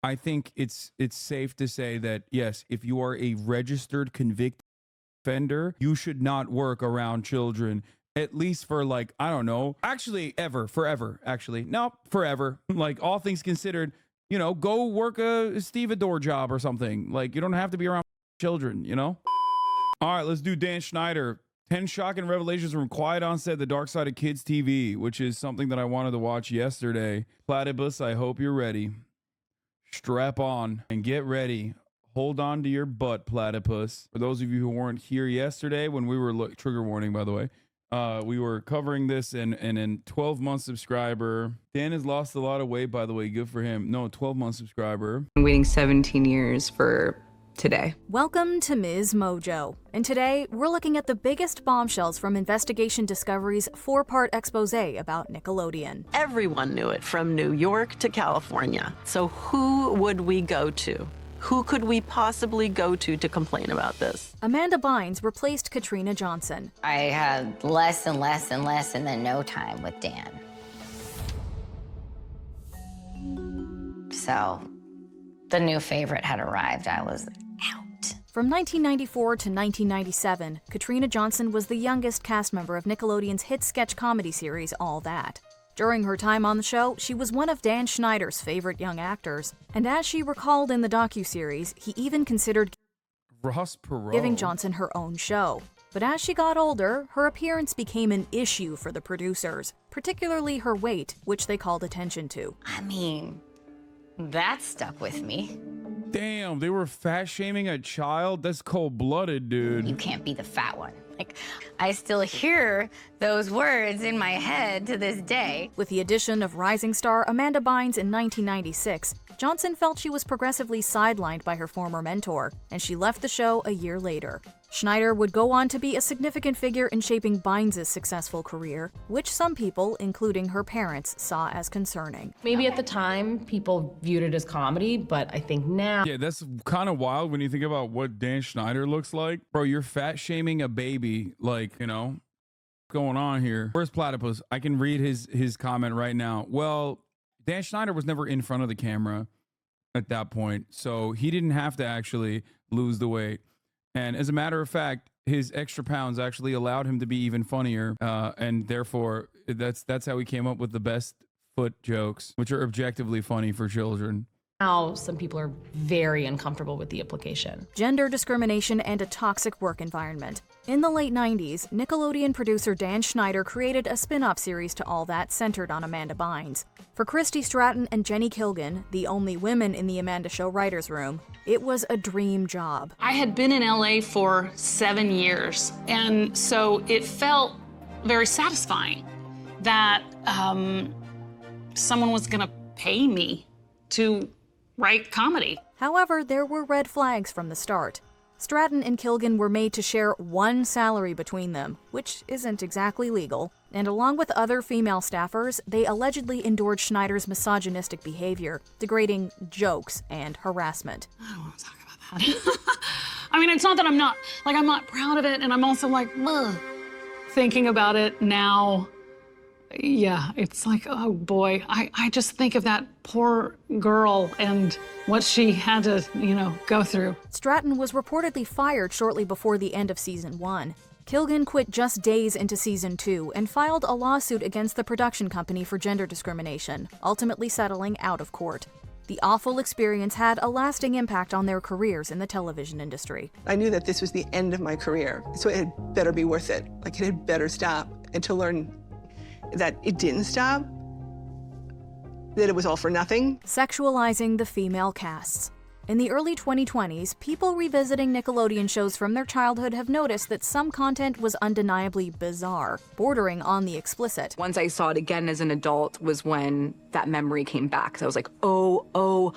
I think it's safe to say that yes, if you are a registered convicted offender, you should not work around children. At least for like, I don't know, actually forever, actually. No, forever. Like all things considered, go work a stevedore job or something. Like you don't have to be around children. All right, let's do Dan Schneider. 10 shocking revelations from Quiet on Set, The Dark Side of Kids TV, which is something that I wanted to watch yesterday. Platypus, I hope you're ready. Strap on and get ready. Hold on to your butt, Platypus. For those of you who weren't here yesterday when we were, trigger warning, by the way, we were covering this and in 12-month subscriber. Dan has lost a lot of weight, by the way. Good for him. No, 12-month subscriber. I'm waiting 17 years for today. Welcome to Ms. Mojo, and today we're looking at the biggest bombshells from Investigation Discovery's 4-part expose about Nickelodeon. Everyone knew it, from New York to California. So who would we go to? Who could we possibly go to complain about this? Amanda Bynes replaced Katrina Johnson. I had less and less and less and then no time with Dan. So the new favorite had arrived. I was out. From 1994 to 1997, Katrina Johnson was the youngest cast member of Nickelodeon's hit sketch comedy series, All That. During her time on the show, she was one of Dan Schneider's favorite young actors, and as she recalled in the docuseries, he even considered Ross Perot giving Johnson her own show. But as she got older, her appearance became an issue for the producers, particularly her weight, which they called attention to. I mean, that stuck with me. Damn, they were fat shaming a child? That's cold-blooded, dude. You can't be the fat one. Like, I still hear those words in my head to this day. With the addition of rising star Amanda Bynes in 1996, Johnson felt she was progressively sidelined by her former mentor, and she left the show a year later. Schneider would go on to be a significant figure in shaping Bynes' successful career, which some people, including her parents, saw as concerning. Maybe at the time, people viewed it as comedy, but I think now... Yeah, that's kind of wild when you think about what Dan Schneider looks like. Bro, you're fat shaming a baby, like, going on here. Where's Platypus? I can read his comment right now. Well, Dan Schneider was never in front of the camera at that point, so he didn't have to actually lose the weight. And as a matter of fact, his extra pounds actually allowed him to be even funnier, and therefore that's how he came up with the best foot jokes, which are objectively funny for children. Now some people are very uncomfortable with the implication. Gender discrimination and a toxic work environment. In the late 90s, Nickelodeon producer Dan Schneider created a spin-off series to All That centered on Amanda Bynes. For Christy Stratton and Jenny Kilgan, the only women in the Amanda Show writers' room, it was a dream job. I had been in LA for 7 years, and so it felt very satisfying that someone was gonna pay me to write comedy. However, there were red flags from the start. Stratton and Kilgan were made to share one salary between them, which isn't exactly legal, and along with other female staffers, they allegedly endured Schneider's misogynistic behavior, degrading jokes and harassment. I don't want to talk about that. I mean, it's not that I'm not proud of it, and I'm also like, ugh. Thinking about it now, yeah, it's like, oh boy, I just think of that poor girl and what she had to, go through. Stratton was reportedly fired shortly before the end of season 1. Kilgan quit just days into season 2 and filed a lawsuit against the production company for gender discrimination, ultimately settling out of court. The awful experience had a lasting impact on their careers in the television industry. I knew that this was the end of my career, so it had better be worth it. Like, it had better stop. And to learn that it didn't stop, that it was all for nothing. Sexualizing the female casts. In the early 2020s, people revisiting Nickelodeon shows from their childhood have noticed that some content was undeniably bizarre, bordering on the explicit. Once I saw it again as an adult was when that memory came back. So I was like, oh,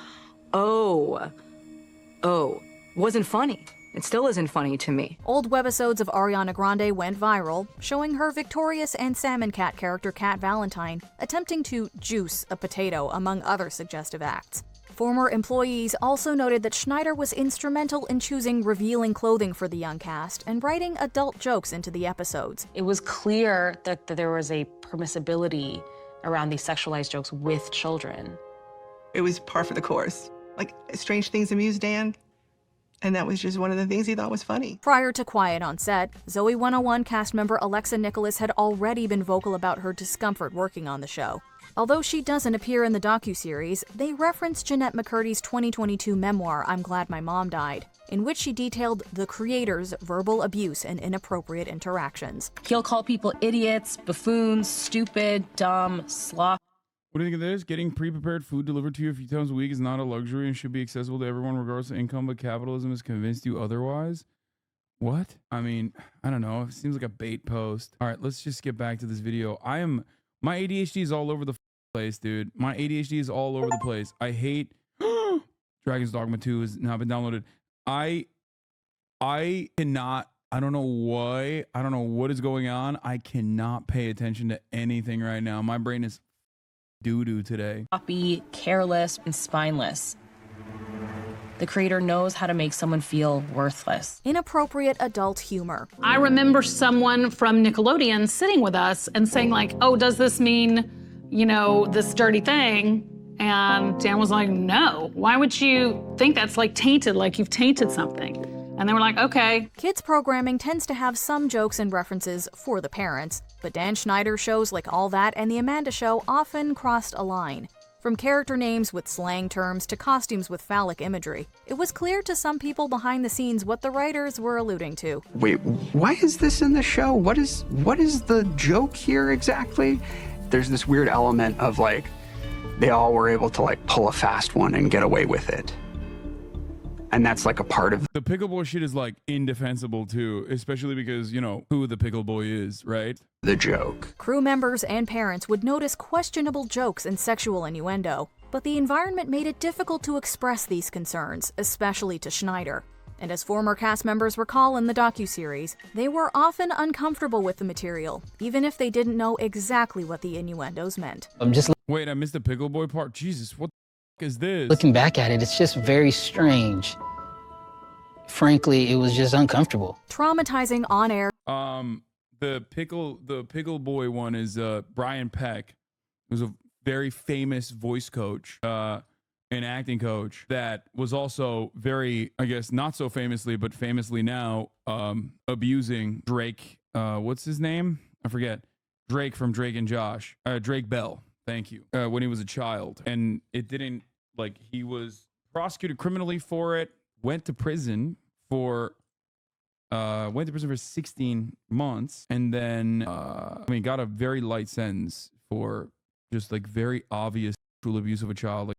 wasn't funny. It still isn't funny to me. Old webisodes of Ariana Grande went viral, showing her Victorious and Salmon Cat character Cat Valentine attempting to juice a potato, among other suggestive acts. Former employees also noted that Schneider was instrumental in choosing revealing clothing for the young cast and writing adult jokes into the episodes. It was clear that there was a permissibility around these sexualized jokes with children. It was par for the course. Like, strange things amuse Dan. And that was just one of the things he thought was funny. Prior to Quiet on Set, Zoe 101 cast member Alexa Nicholas had already been vocal about her discomfort working on the show. Although she doesn't appear in the docuseries, they reference Jeanette McCurdy's 2022 memoir, I'm Glad My Mom Died, in which she detailed the creator's verbal abuse and inappropriate interactions. He'll call people idiots, buffoons, stupid, dumb, sloth. What do you think of this? Getting pre-prepared food delivered to you a few times a week is not a luxury and should be accessible to everyone regardless of income, but capitalism has convinced you otherwise? What? I mean, I don't know. It seems like a bait post. All right, let's just get back to this video. My ADHD is all over the place, dude. My ADHD is all over the place. I hate Dragon's Dogma 2 has now been downloaded. I cannot, I don't know why. I don't know what is going on. I cannot pay attention to anything right now. My brain is doo-doo today. Sloppy, careless, and spineless. The creator knows how to make someone feel worthless. Inappropriate adult humor. I remember someone from Nickelodeon sitting with us and saying like, oh, does this mean, you know, this dirty thing? And Dan was like, no. Why would you think that's like tainted, like you've tainted something? And they were like, okay. Kids programming tends to have some jokes and references for the parents, but Dan Schneider's shows like All That and The Amanda Show often crossed a line. From character names with slang terms to costumes with phallic imagery, it was clear to some people behind the scenes what the writers were alluding to. Wait, why is this in the show? What is the joke here exactly? There's this weird element of like, they all were able to like pull a fast one and get away with it. And that's like a part of the pickle boy shit is like indefensible too, especially because, you know, who the pickle boy is, right? The joke. Crew members and parents would notice questionable jokes and sexual innuendo, but the environment made it difficult to express these concerns, especially to Schneider. And as former cast members recall in the docuseries, they were often uncomfortable with the material, even if they didn't know exactly what the innuendos meant. Wait, I missed the pickle boy part. Jesus, what the is this? Looking back at it, it's just very strange. Frankly, it was just uncomfortable. Traumatizing on-air. The pickle boy one is Brian Peck, who's a very famous voice coach, an acting coach that was also very, I guess, not so famously, but famously now, abusing Drake. What's his name? I forget. Drake from Drake and Josh. Drake Bell. Thank you. When he was a child, and it didn't, like, he was prosecuted criminally for it, went to prison for 16 months, and then got a very light sentence for just like very obvious sexual abuse of a child, like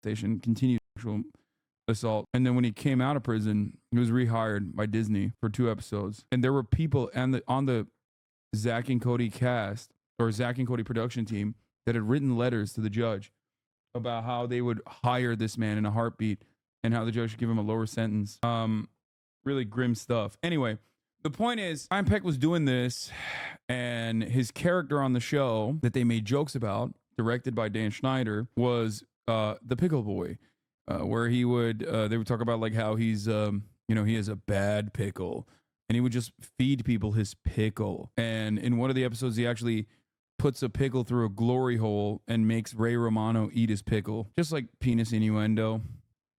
continued sexual assault. And then when he came out of prison, he was rehired by Disney for 2 episodes, and there were people on the Zack and Cody cast or Zack and Cody production team that had written letters to the judge about how they would hire this man in a heartbeat and how the judge should give him a lower sentence. Really grim stuff. Anyway, the point is, Brian Peck was doing this, and his character on the show that they made jokes about, directed by Dan Schneider, was the pickle boy, where he would they would talk about like how he's he has a bad pickle, and he would just feed people his pickle. And in one of the episodes, he actually puts a pickle through a glory hole and makes Ray Romano eat his pickle, just like penis innuendo.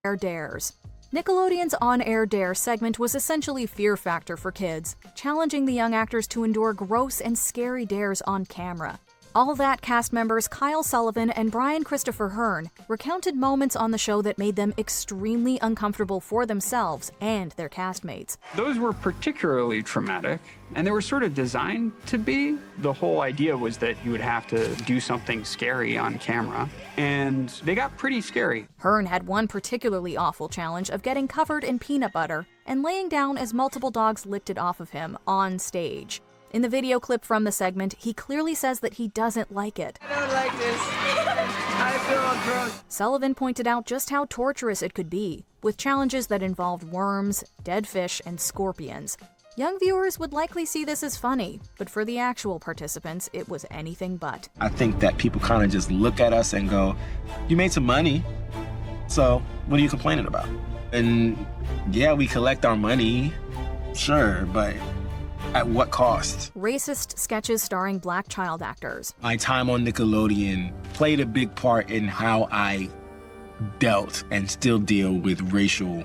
Air Dares. Nickelodeon's On-Air Dare segment was essentially Fear Factor for kids, challenging the young actors to endure gross and scary dares on camera. All That cast members Kyle Sullivan and Brian Christopher Hearn recounted moments on the show that made them extremely uncomfortable for themselves and their castmates. Those were particularly traumatic, and they were sort of designed to be. The whole idea was that you would have to do something scary on camera, and they got pretty scary. Hearn had one particularly awful challenge of getting covered in peanut butter and laying down as multiple dogs licked it off of him on stage. In the video clip from the segment, he clearly says that he doesn't like it. I don't like this. I feel gross. Sullivan pointed out just how torturous it could be, with challenges that involved worms, dead fish, and scorpions. Young viewers would likely see this as funny, but for the actual participants, it was anything but. I think that people kind of just look at us and go, you made some money, so what are you complaining about? And yeah, we collect our money, sure, but at what cost? Racist sketches starring black child actors. My time on Nickelodeon played a big part in how I dealt and still deal with racial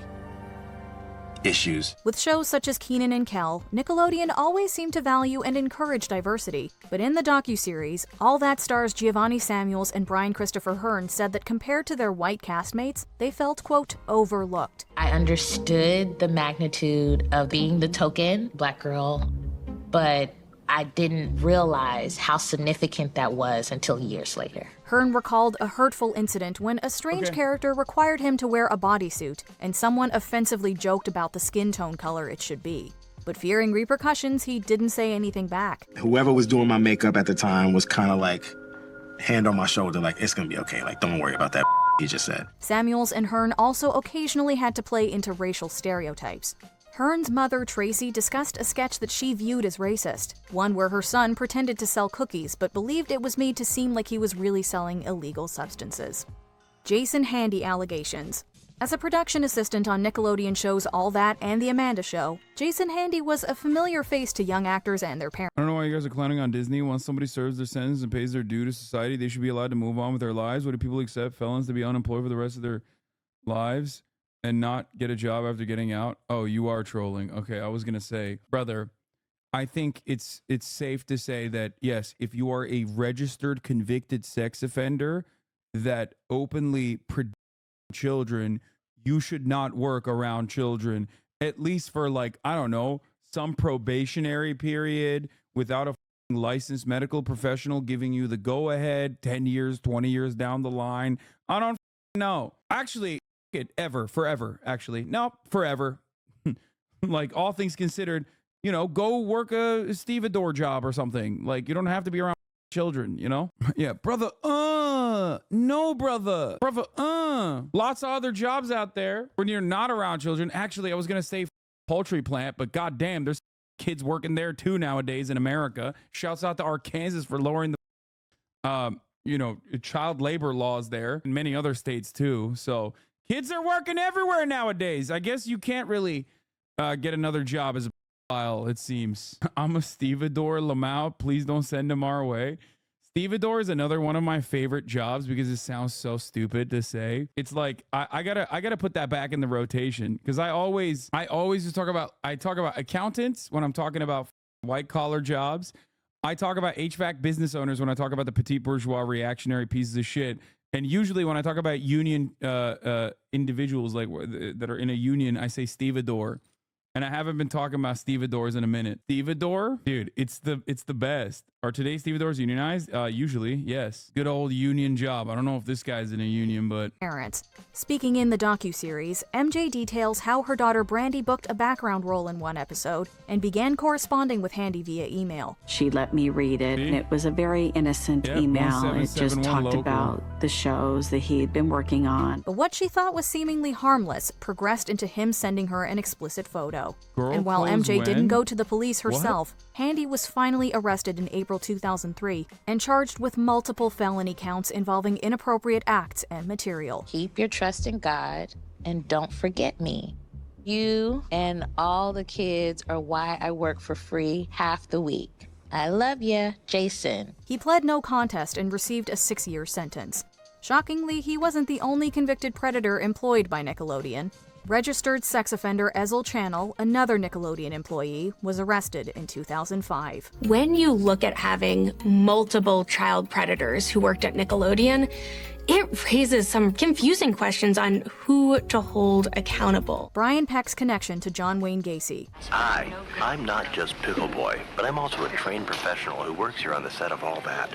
issues. With shows such as Kenan and Kel, Nickelodeon always seemed to value and encourage diversity. But in the docuseries, All That stars Giovanni Samuels and Brian Christopher Hearn said that compared to their white castmates, they felt, quote, overlooked. I understood the magnitude of being the token Black girl, but I didn't realize how significant that was until years later. Hearn recalled a hurtful incident when a strange character required him to wear a bodysuit, and someone offensively joked about the skin tone color it should be. But fearing repercussions, he didn't say anything back. Whoever was doing my makeup at the time was kind of like, hand on my shoulder, like, it's gonna be okay, like, don't worry about that he just said. Samuels and Hearn also occasionally had to play into racial stereotypes. Hearn's mother, Tracy, discussed a sketch that she viewed as racist, one where her son pretended to sell cookies but believed it was made to seem like he was really selling illegal substances. Jason Handy allegations. As a production assistant on Nickelodeon shows All That and The Amanda Show, Jason Handy was a familiar face to young actors and their parents. I don't know why you guys are clowning on Disney. Once somebody serves their sentence and pays their due to society, they should be allowed to move on with their lives. Why do people accept felons to be unemployed for the rest of their lives and not get a job after getting out? Oh, you are trolling. Okay, I was gonna say, brother, I think it's safe to say that yes, if you are a registered convicted sex offender that openly children, you should not work around children, at least for, like, I don't know, some probationary period without a licensed medical professional giving you the go ahead 10 years, 20 years down the line. I don't know. Actually, forever. Actually, no, forever. Like, all things considered, you know, go work a stevedore job or something. Like, you don't have to be around children, you know? Yeah, brother, no, brother, lots of other jobs out there when you're not around children. Actually, I was gonna say poultry plant, but goddamn, there's kids working there too nowadays in America. Shouts out to Arkansas for lowering the, you know, child labor laws there, and many other states too. So kids are working everywhere nowadays. I guess you can't really get another job as a file, it seems. I'm a stevedore, Lamau. Please don't send him our way. Stevedore is another one of my favorite jobs because it sounds so stupid to say. It's like I gotta put that back in the rotation because I always just talk about accountants when I'm talking about white collar jobs. I talk about HVAC business owners when I talk about the petite bourgeois reactionary pieces of shit. And usually when I talk about union individuals like that are in a union, I say stevedore. And I haven't been talking about stevedores in a minute. Stevedore, dude, it's the best. Are today's stevedores unionized? Usually, yes. Good old union job. I don't know if this guy's in a union, but... Parents. Speaking in the docuseries, MJ details how her daughter Brandy booked a background role in one episode and began corresponding with Handy via email. She let me read it, and it was a very innocent email. It just talked about the shows that he'd been working on. But what she thought was seemingly harmless progressed into him sending her an explicit photo. And while MJ didn't go to the police herself, Handy was finally arrested in April 2003 and charged with multiple felony counts involving inappropriate acts and material. Keep your trust in God and don't forget me. You and all the kids are why I work for free half the week. I love ya, Jason. He pled no contest and received a 6-year sentence. Shockingly, he wasn't the only convicted predator employed by Nickelodeon. Registered sex offender Ezel Channel, another Nickelodeon employee, was arrested in 2005. When you look at having multiple child predators who worked at Nickelodeon, it raises some confusing questions on who to hold accountable. Brian Peck's connection to John Wayne Gacy. I'm not just Pickle Boy, but I'm also a trained professional who works here on the set of All That.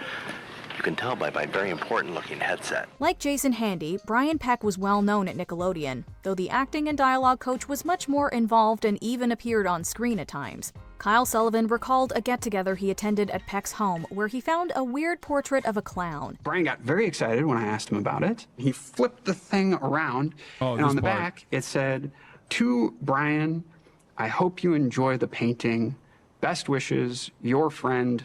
You can tell by my very important-looking headset. Like Jason Handy, Brian Peck was well known at Nickelodeon, though the acting and dialogue coach was much more involved and even appeared on screen at times. Kyle Sullivan recalled a get-together he attended at Peck's home where he found a weird portrait of a clown. Brian got very excited when I asked him about it. He flipped the thing around, and on the back it said, "To Brian, I hope you enjoy the painting. Best wishes, your friend,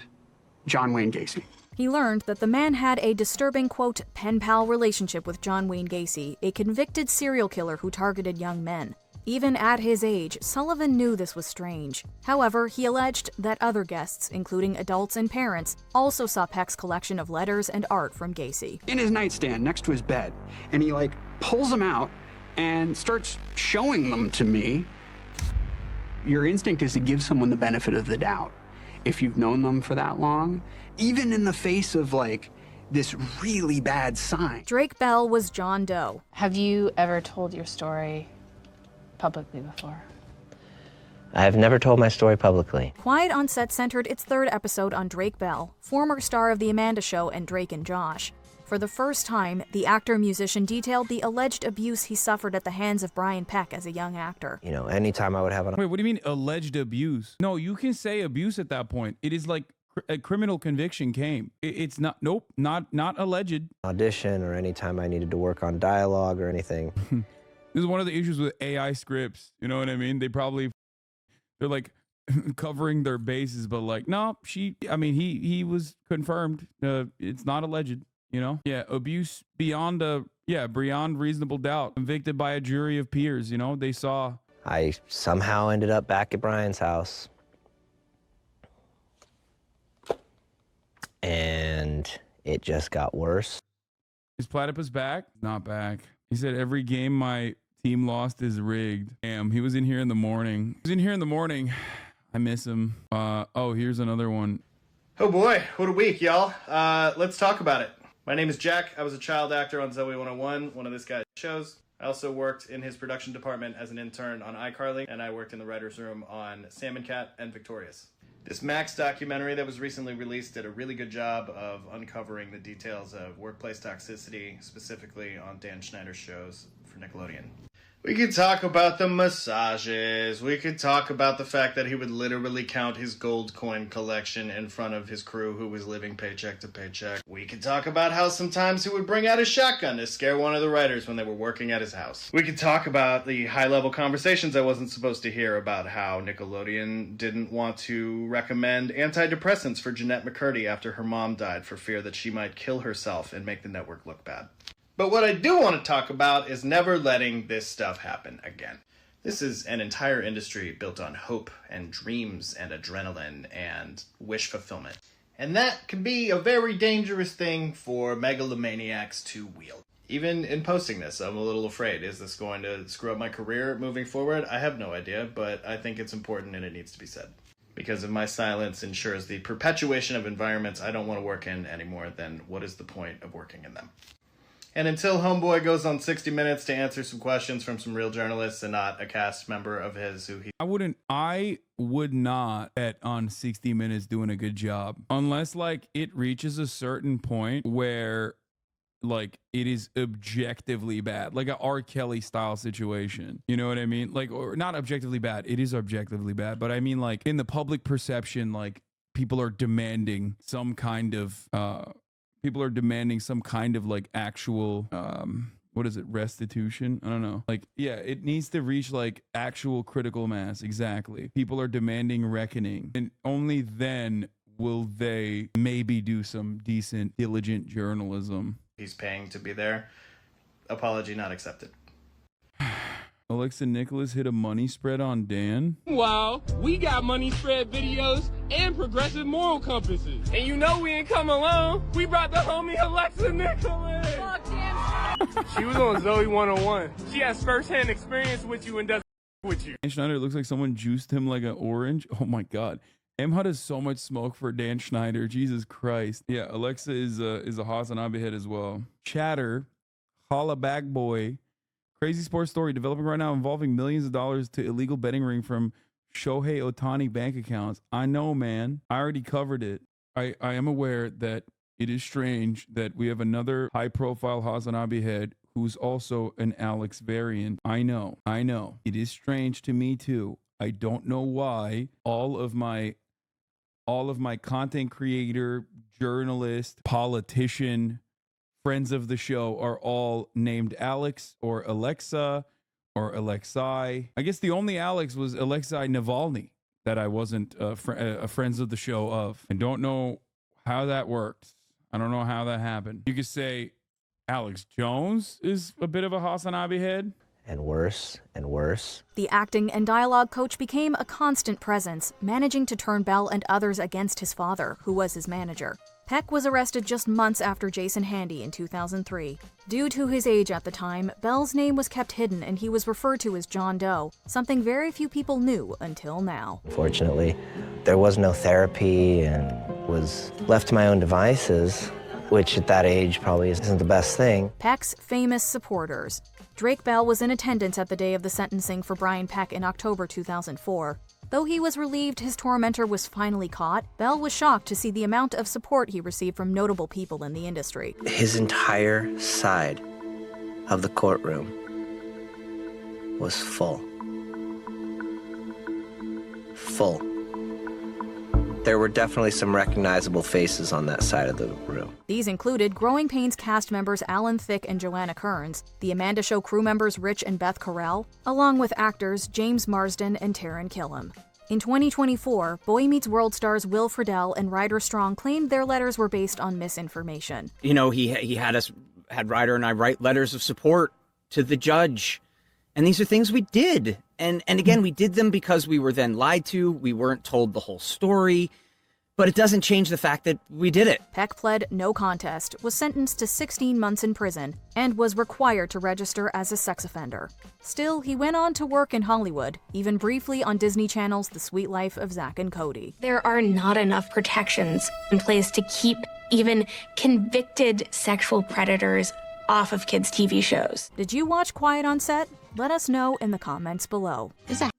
John Wayne Gacy." He learned that the man had a disturbing, quote, pen pal relationship with John Wayne Gacy, a convicted serial killer who targeted young men. Even at his age, Sullivan knew this was strange. However, he alleged that other guests, including adults and parents, also saw Peck's collection of letters and art from Gacy. In his nightstand next to his bed, and he like pulls them out and starts showing them to me. Your instinct is to give someone the benefit of the doubt. If you've known them for that long, even in the face of like this really bad sign. Drake Bell was John Doe. Have you ever told your story publicly before? I have never told my story publicly. Quiet on Set centered its third episode on Drake Bell, former star of The Amanda Show and Drake and Josh. For the first time, the actor-musician detailed the alleged abuse he suffered at the hands of Brian Peck as a young actor. You know, anytime I would have an... Wait, what do you mean alleged abuse? No, you can say abuse at that point. It is like a criminal conviction came. It's not, nope, not alleged. Audition or anytime I needed to work on dialogue or anything. This is one of the issues with AI scripts. You know what I mean? They're like covering their bases, but like, no, he was confirmed. It's not alleged. You know? Yeah, abuse beyond reasonable doubt. Convicted by a jury of peers, you know? They saw. I somehow ended up back at Brian's house. And it just got worse. Is Platypus back? Not back. He said every game my team lost is rigged. Damn, he was in here in the morning. I miss him. Oh, here's another one. Oh boy, what a week, y'all. Let's talk about it. My name is Jack. I was a child actor on Zoe 101, one of this guy's shows. I also worked in his production department as an intern on iCarly, and I worked in the writer's room on Salmon Cat and Victorious. This Max documentary that was recently released did a really good job of uncovering the details of workplace toxicity, specifically on Dan Schneider's shows for Nickelodeon. We could talk about the massages. We could talk about the fact that he would literally count his gold coin collection in front of his crew who was living paycheck to paycheck. We could talk about how sometimes he would bring out his shotgun to scare one of the writers when they were working at his house. We could talk about the high-level conversations I wasn't supposed to hear about how Nickelodeon didn't want to recommend antidepressants for Jeanette McCurdy after her mom died for fear that she might kill herself and make the network look bad. But what I do want to talk about is never letting this stuff happen again. This is an entire industry built on hope and dreams and adrenaline and wish fulfillment. And that can be a very dangerous thing for megalomaniacs to wield. Even in posting this, I'm a little afraid. Is this going to screw up my career moving forward? I have no idea, but I think it's important and it needs to be said. Because if my silence ensures the perpetuation of environments I don't want to work in anymore, then what is the point of working in them? And until Homeboy goes on 60 Minutes to answer some questions from some real journalists and not a cast member of his who he... I would not bet on 60 Minutes doing a good job. Unless, like, it reaches a certain point where, like, it is objectively bad. Like a R. Kelly style situation. You know what I mean? Like, or not objectively bad. It is objectively bad. But I mean, like, in the public perception, like, people are demanding some kind of... like actual what is it, restitution? I don't know. Like, yeah, it needs to reach like actual critical mass. Exactly. People are demanding reckoning, and only then will they maybe do some decent, diligent journalism. He's paying to be there. Apology not accepted. Alexa Nicholas hit a money spread on Dan. Wow, we got money spread videos and progressive moral compasses. And you know we ain't come alone. We brought the homie Alexa Nicholas. She was on Zoe 101. She has first-hand experience with you and does with you. Dan Schneider looks like someone juiced him like an orange. Oh my God. M-Hut has so much smoke for Dan Schneider. Jesus Christ. Yeah, Alexa is a Hasanabi head as well. Chatter, Holla Back Boy. Crazy sports story developing right now involving millions of dollars to illegal betting ring from Shohei Ohtani bank accounts. I know, man. I already covered it. I am aware that it is strange that we have another high-profile Hasanabi head who's also an Alex variant. I know. It is strange to me too. I don't know why all of my content creator, journalist, politician, friends of the show are all named Alex or Alexa or Alexei. I guess the only Alex was Alexei Navalny that I wasn't a friends of the show of. I don't know how that worked. I don't know how that happened. You could say Alex Jones is a bit of a Hasanabi head. and worse and worse. The acting and dialogue coach became a constant presence, managing to turn Bell and others against his father, who was his manager. Peck was arrested just months after Jason Handy in 2003. Due to his age at the time, Bell's name was kept hidden and he was referred to as John Doe, something very few people knew until now. Unfortunately, there was no therapy and was left to my own devices, which at that age probably isn't the best thing. Peck's famous supporters. Drake Bell was in attendance at the day of the sentencing for Brian Peck in October 2004. Though he was relieved his tormentor was finally caught, Bell was shocked to see the amount of support he received from notable people in the industry. His entire side of the courtroom was full. Full. There were definitely some recognizable faces on that side of the room. These included Growing Pains cast members Alan Thicke and Joanna Kearns, The Amanda Show crew members Rich and Beth Carell, along with actors James Marsden and Taran Killam. In 2024, Boy Meets World stars Will Friedle and Ryder Strong claimed their letters were based on misinformation. You know, he had Ryder and I write letters of support to the judge. And these are things we did. And again, we did them because we were then lied to. We weren't told the whole story. But it doesn't change the fact that we did it. Peck pled no contest, was sentenced to 16 months in prison, and was required to register as a sex offender. Still, he went on to work in Hollywood, even briefly on Disney Channel's The Sweet Life of Zack and Cody. There are not enough protections in place to keep even convicted sexual predators off of kids' TV shows. Did you watch Quiet on Set? Let us know in the comments below. It's a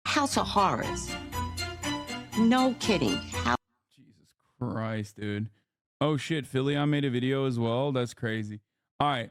house of horrors. No kidding. Jesus Christ, dude. Oh shit, Philly, I made a video as well. That's crazy. All right.